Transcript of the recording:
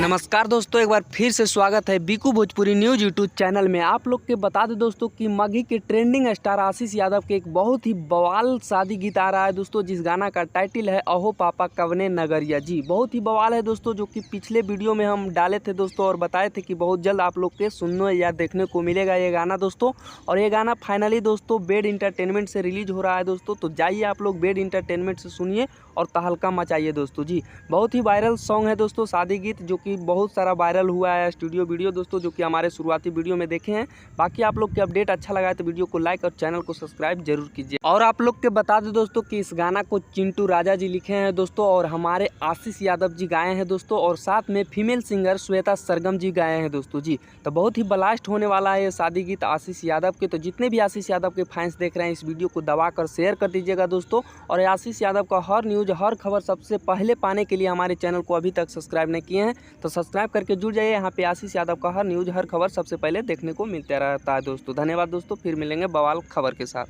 नमस्कार दोस्तों, एक बार फिर से स्वागत है Biku Bhojpuri news YouTube channel में। आप लोग के बता दें दोस्तों कि मगही के ट्रेंडिंग स्टार आशीष यादव के एक बहुत ही बवाल शादी गीत आ रहा है दोस्तों, जिस गाना का टाइटल है अहो पापा कवने नगरिया। जी बहुत ही बवाल है दोस्तों, जो कि पिछले वीडियो में हम डाले थे दोस्तों और बताए थे कि बहुत जल्द आप लोग के सुनने या देखने को मिलेगा ये गाना दोस्तों। और ये गाना फाइनली दोस्तों बेड इंटरटेनमेंट से रिलीज हो रहा है दोस्तों, तो जाइए आप लोग बेड इंटरटेनमेंट से सुनिए और तहलका मचाइए दोस्तों। जी बहुत ही वायरल सॉन्ग है दोस्तों शादी गीत, जो कि बहुत सारा वायरल हुआ है स्टूडियो वीडियो दोस्तों, जो कि हमारे शुरुआती वीडियो में देखे हैं। बाकी आप लोग के अपडेट अच्छा लगा है तो वीडियो को लाइक और चैनल को सब्सक्राइब जरूर कीजिए। और आप लोग के बता दें दोस्तों कि इस गाना को चिंटू राजा जी लिखे हैं दोस्तों, और हमारे आशीष यादव जी गाए हैं दोस्तों, और साथ में फीमेल सिंगर श्वेता सरगम जी गाए हैं दोस्तों। जी तो बहुत ही ब्लास्ट होने वाला है ये शादी गीत आशीष यादव के। तो जितने भी आशीष यादव के फैंस देख रहे हैं इस वीडियो को दबा कर शेयर कर दीजिएगा दोस्तों। और आशीष यादव का हर न्यूज़ हर खबर सबसे पहले पाने के लिए हमारे चैनल को अभी तक सब्सक्राइब नहीं किए हैं तो सब्सक्राइब करके जुड़ जाइए। यहाँ पे आशीष यादव का हर न्यूज़ हर खबर सबसे पहले देखने को मिलता रहता है दोस्तों। धन्यवाद दोस्तों, फिर मिलेंगे बवाल खबर के साथ।